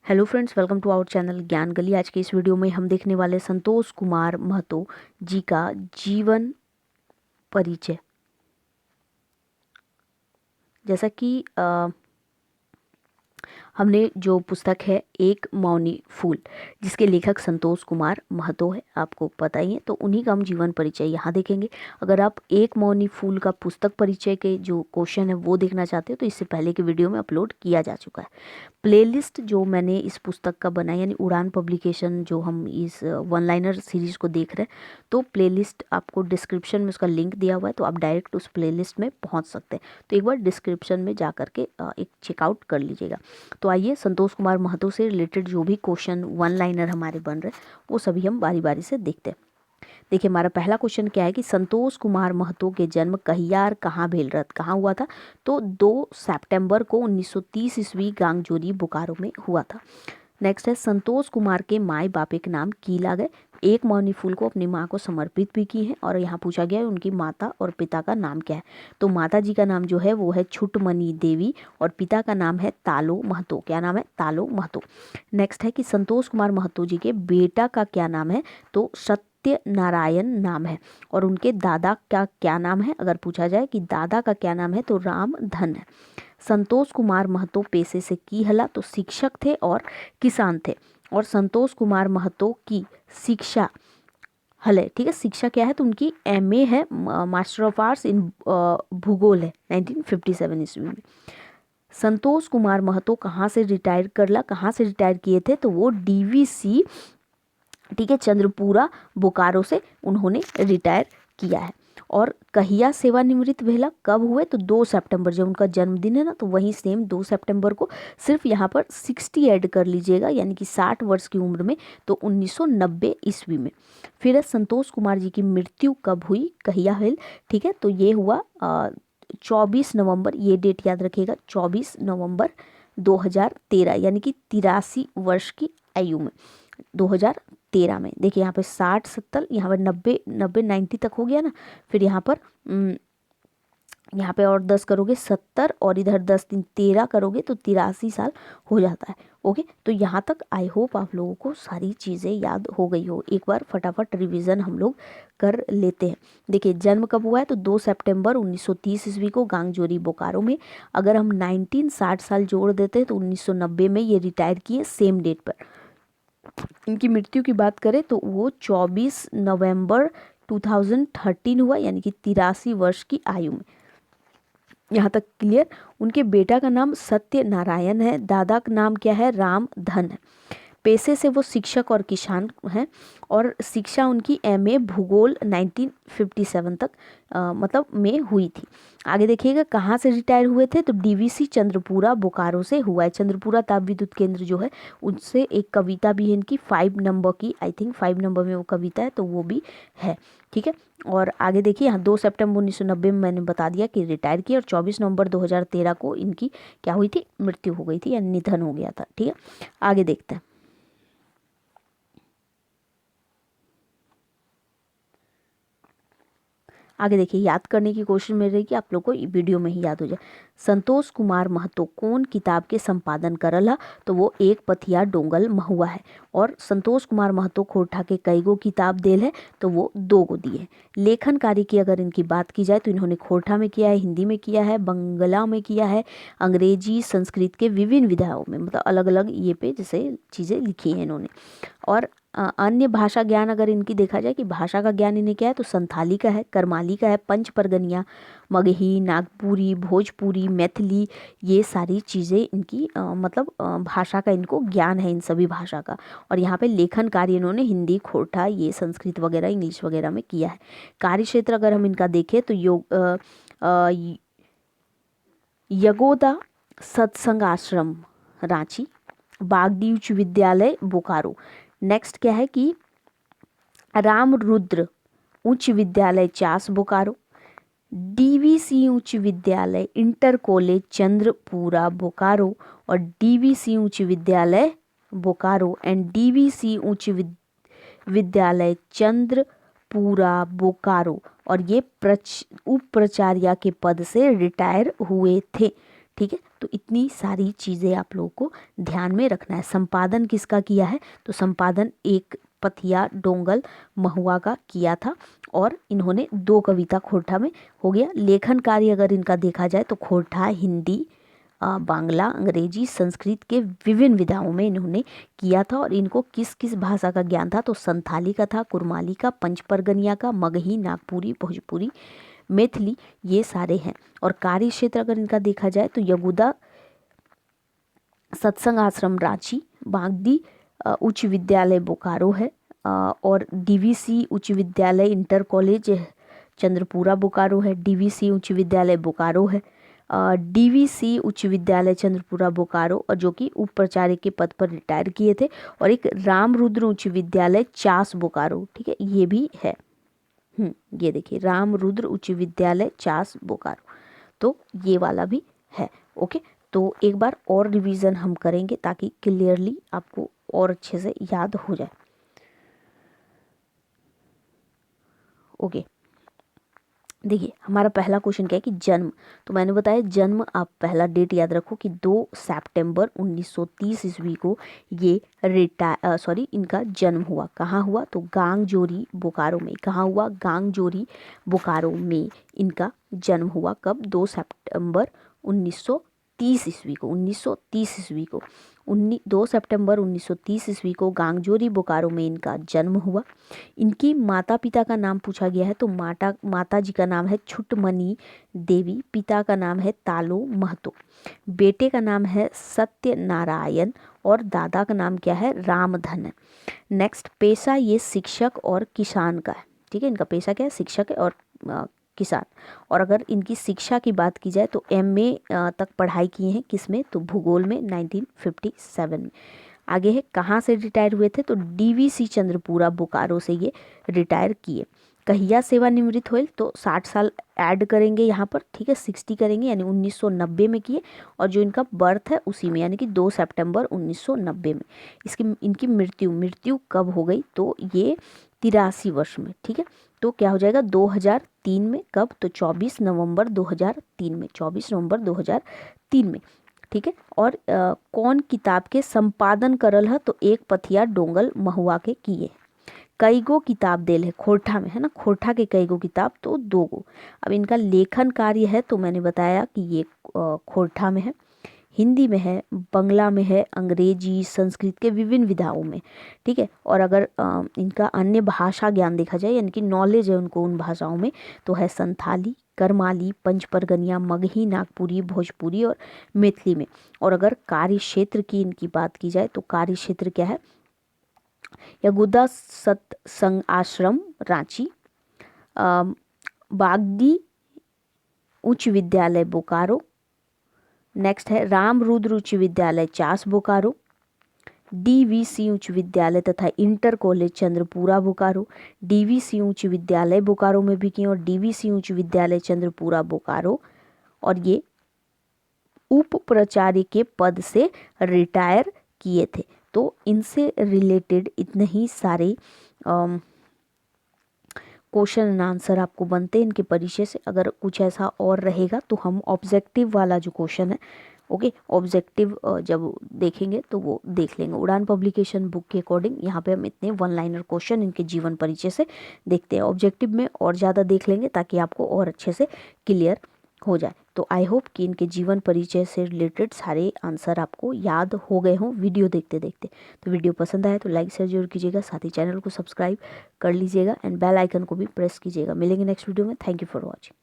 Hello friends, welcome to our channel Gyan Gali. आज के इस वीडियो में हम देखने वाले संतोष कुमार महतो जी का जीवन परिचय। जैसा कि हमने जो पुस्तक है एक मौनी फूल, जिसके लेखक संतोष कुमार महतो है, आपको पता ही है, तो उन्हीं का हम जीवन परिचय यहाँ देखेंगे। अगर आप एक मौनी फूल का पुस्तक परिचय के जो क्वेश्चन है वो देखना चाहते हो तो इससे पहले के वीडियो में अपलोड किया जा चुका है। प्लेलिस्ट जो मैंने इस पुस्तक का बनाया, यानी उड़ान पब्लिकेशन, जो हम इस वन लाइनर सीरीज़ को देख रहे हैं, तो प्लेलिस्ट आपको डिस्क्रिप्शन में उसका लिंक दिया हुआ है, तो आप डायरेक्ट उस प्लेलिस्ट में पहुंच सकते हैं। तो एक बार डिस्क्रिप्शन में जा करके एक चेकआउट कर लीजिएगा। तो आइए, संतोष कुमार महतो से रिलेटेड जो भी क्वेश्चन वन लाइनर हमारे बन रहे हैं वो सभी हम बारी बारी से देखते हैं। देखिए, हमारा पहला क्वेश्चन क्या है कि संतोष कुमार महतो के जन्म कहियार कहाँ भेलरत कहाँ हुआ था? तो 2 सितंबर को 1930 ईस्वी गांगजोरी बोकारो में हुआ था। नेक्स्ट है, संतोष कुमार के माए बापे के नाम की लागे? एक मौनी फूल को अपनी माँ को समर्पित भी की है, और यहाँ पूछा गया है उनकी माता और पिता का नाम क्या है। तो माता जी का नाम जो है वो है छुटमनी देवी, और पिता का नाम है तालो महतो। क्या नाम है? तालो महतो। नेक्स्ट है कि संतोष कुमार महतो जी के बेटा का क्या नाम है? तो सत्यनारायण नाम है। और उनके दादा का क्या नाम है? अगर पूछा जाए कि दादा का क्या नाम है तो रामधन है। संतोष कुमार महतो पेशे से की हला? तो शिक्षक थे और किसान थे। और संतोष कुमार महतो की शिक्षा हले, ठीक है, शिक्षा क्या है? तो उनकी एमए है, मास्टर ऑफ आर्ट्स इन भूगोल है, 1957 ईस्वी में। संतोष कुमार महतो कहाँ से रिटायर करला? कहाँ से रिटायर किए थे? तो वो डीवीसी, ठीक है, चंद्रपुरा बोकारो से उन्होंने रिटायर किया है। और कहिया सेवानिवृत्त भेला? कब हुए? तो 2 सितंबर, जब उनका जन्मदिन है ना, तो वहीं सेम 2 सितंबर को। सिर्फ यहाँ पर 60 ऐड कर लीजिएगा, यानी कि 60 वर्ष की उम्र में, तो 1990 ईस्वी में। फिर है, संतोष कुमार जी की मृत्यु कब हुई? कहिया हुई? ठीक है, तो ये हुआ 24 नवंबर, ये डेट याद रखिएगा, 24 नवंबर 2013, यानी कि 83 वर्ष की आयु में, 2013 में। देखिए यहाँ पे 60 70, यहाँ पर 90 90 तक हो गया ना। फिर यहाँ पे और 10 करोगे 70, और इधर 10 3 13 करोगे तो 83 साल हो जाता है। ओके, तो यहाँ तक आई होप आप लोगों को सारी चीज़ें याद हो गई हो। एक बार फटाफट रिवीजन हम लोग कर लेते हैं। देखिए, जन्म कब हुआ है? तो 2 सितंबर 1930 ईस्वी को गांगजोरी बोकारो में। अगर हम 1960 साल जोड़ देते हैं तो 1990 में ये रिटायर किए, सेम डेट पर। इनकी मृत्यु की बात करें तो वो 24 नवंबर 2013 हुआ, यानी कि 83 वर्ष की आयु में। यहाँ तक क्लियर? उनके बेटा का नाम सत्यनारायण है, दादा का नाम क्या है? रामधन है। पेशे से वो शिक्षक और किसान हैं, और शिक्षा उनकी एमए भूगोल 1957 तक मतलब में हुई थी। आगे देखिएगा, कहाँ से रिटायर हुए थे? तो डीवीसी चंद्रपुरा बोकारो से हुआ है। चंद्रपुरा ताप विद्युत केंद्र जो है, उनसे एक कविता भी है इनकी, 5 नंबर की, आई थिंक 5 नंबर में वो कविता है, तो वो भी है। ठीक है, और आगे देखिए, यहाँ 2 सितंबर 1990 में मैंने बता दिया कि रिटायर किया, और 24 नवंबर 2013 को इनकी क्या हुई थी? मृत्यु हो गई थी, या निधन हो गया था। ठीक है, आगे देखते हैं। आगे देखिए, याद करने की कोशिश में रही कि आप लोग को वीडियो में ही याद हो जाए। संतोष कुमार महतो कौन किताब के संपादन करल है? तो वो एक पथिया डोंगल महुआ है। और संतोष कुमार महतो खोरठा के कई गो किताब देल है? तो वो 2 गो दिए। लेखन कार्य की अगर इनकी बात की जाए तो इन्होंने खोरठा में किया है, हिंदी में किया है, बंगला में किया है, अंग्रेजी, संस्कृत के विभिन्न विधाओं में, मतलब अलग अलग ये पे जैसे चीज़ें लिखी हैं इन्होंने। और अन्य भाषा ज्ञान अगर इनकी देखा जाए कि भाषा का ज्ञान इन्हें क्या है, तो संथाली का है, करमाली का है, पंच परगनिया, मगही, नागपुरी, भोजपुरी, मैथिली, ये सारी चीज़ें इनकी मतलब भाषा का इनको ज्ञान है, इन सभी भाषा का। और यहाँ पे लेखन कार्य इन्होंने हिंदी, खोरठा, ये संस्कृत वगैरह, इंग्लिश वगैरह में किया है। कार्य क्षेत्र अगर हम इनका देखें तो यगोदा सत्संग आश्रम रांची, बागडी उच्च विद्यालय बोकारो। नेक्स्ट क्या है कि रामरुद्र उच्च विद्यालय चास बोकारो, डीवीसी उच्च विद्यालय इंटर कॉलेज चंद्रपुरा बोकारो, और डीवीसी उच्च विद्यालय बोकारो एंड डीवीसी उच्च विद्यालय चंद्रपुरा बोकारो। और ये उप प्राचार्य के पद से रिटायर हुए थे। ठीक है, तो इतनी सारी चीज़ें आप लोगों को ध्यान में रखना है। संपादन किसका किया है, तो संपादन एक पथिया डोंगल महुआ का किया था और इन्होंने 2 कविता खोरठा में हो गया। लेखन कार्य अगर इनका देखा जाए तो खोरठा हिंदी, बांग्ला, अंग्रेजी, संस्कृत के विभिन्न विधाओं में इन्होंने किया था। और इनको किस किस भाषा का ज्ञान था, तो संथाली का था, कुरमाली का, पंचपरगनिया का, मगही, नागपुरी, भोजपुरी, मैथिली, ये सारे हैं। और कार्य क्षेत्र अगर इनका देखा जाए तो यगुदा सत्संग आश्रम रांची, बागदी उच्च विद्यालय बोकारो है, और डीवीसी उच्च विद्यालय इंटर कॉलेज चंद्रपुरा बोकारो है, डीवीसी उच्च विद्यालय बोकारो है, डीवीसी उच्च विद्यालय चंद्रपुरा बोकारो, और जो कि उप प्राचार्य के पद पर रिटायर किए थे। और एक रामरुद्र उच्च विद्यालय चास बोकारो, ठीक है, ये भी है। ये देखिए रामरुद्र उच्च विद्यालय चास बोकारो, तो ये वाला भी है। ओके, तो एक बार और रिवीजन हम करेंगे ताकि क्लियरली आपको और अच्छे से याद हो जाए। ओके, देखिए हमारा पहला क्वेश्चन क्या है कि जन्म, तो मैंने बताया जन्म, आप पहला डेट याद रखो कि 2 सितंबर 1930 ईस्वी को ये इनका जन्म हुआ। कहाँ हुआ, तो गांगजोरी बोकारो में। कहाँ हुआ, गांगजोरी बोकारो में इनका जन्म हुआ। कब, 2 सितंबर 1930 ईस्वी को। 1930 ईस्वी को 2 सितंबर 1930 ईस्वी को गांगजोरी बोकारो में इनका जन्म हुआ। इनकी माता पिता का नाम पूछा गया है, तो माता जी का नाम है छुटमनी देवी, पिता का नाम है तालो महतो, बेटे का नाम है सत्यनारायण और दादा का नाम क्या है, रामधन। नेक्स्ट, पेशा ये शिक्षक और किसान का है। ठीक है, इनका पेशा क्या है, शिक्षक है और किसान। और अगर इनकी शिक्षा की बात की जाए तो एमए तक पढ़ाई किए हैं, किसमें, तो भूगोल में 1957 में। आगे है कहाँ से रिटायर हुए थे, तो डीवीसी चंद्रपुरा बोकारो से ये रिटायर किए। कहिया सेवानिवृत्त हुए, तो 60 साल ऐड करेंगे यहाँ पर, ठीक है, 60 करेंगे, यानी 1990 में किए। और जो इनका बर्थ है उसी में, यानी कि 2 सितंबर 1990 में। इनकी मृत्यु कब हो गई, तो ये 83 वर्ष में। ठीक है, तो क्या हो जाएगा 2003 में। कब, तो 24 नवंबर 2003 में, 24 नवंबर 2003 में। ठीक है, और कौन किताब के संपादन करल है, तो एक पथिया डोंगल महुआ के किए। कई गो किताब देल है खोरठा में, है ना, खोरठा के कई गो किताब, तो 2 गो। अब इनका लेखन कार्य है, तो मैंने बताया कि ये खोरठा में है, हिंदी में है, बंगला में है, अंग्रेजी, संस्कृत के विभिन्न विधाओं में। ठीक है, और अगर इनका अन्य भाषा ज्ञान देखा जाए, यानी कि नॉलेज है उनको उन भाषाओं में, तो है संथाली, करमाली, पंचपरगनिया, मगही, नागपुरी, भोजपुरी और मैथिली में। और अगर कार्य क्षेत्र की इनकी बात की जाए तो कार्य क्षेत्र क्या है, यगुदा सत्संग आश्रम रांची, बागदी उच्च विद्यालय बोकारो, नेक्स्ट है रामरुद्र उच्च विद्यालय चास बोकारो, डीवीसी उच्च विद्यालय तथा inter college Chandrapura Bokaro, DVC उच्च विद्यालय बोकारो में भी किए और डीवीसी उच्च विद्यालय चंद्रपुरा बोकारो। और ये उप प्राचार्य के पद से रिटायर किए थे। तो इनसे रिलेटेड इतने ही सारे क्वेश्चन एंड आंसर आपको बनते हैं इनके परिचय से। अगर कुछ ऐसा और रहेगा तो हम ऑब्जेक्टिव वाला जो क्वेश्चन है, ओके, ऑब्जेक्टिव जब देखेंगे तो वो देख लेंगे। उड़ान पब्लिकेशन बुक के अकॉर्डिंग यहाँ पे हम इतने 1 लाइनर क्वेश्चन इनके जीवन परिचय से देखते हैं। ऑब्जेक्टिव में और ज़्यादा देख लेंगे ताकि आपको और अच्छे से क्लियर हो जाए। तो आई होप कि इनके जीवन परिचय से रिलेटेड सारे आंसर आपको याद हो गए हों वीडियो देखते देखते। तो वीडियो पसंद आए तो लाइक शेयर जरूर कीजिएगा, साथ ही चैनल को सब्सक्राइब कर लीजिएगा एंड बेल आइकन को भी प्रेस कीजिएगा। मिलेंगे नेक्स्ट वीडियो में। Thank you for watching.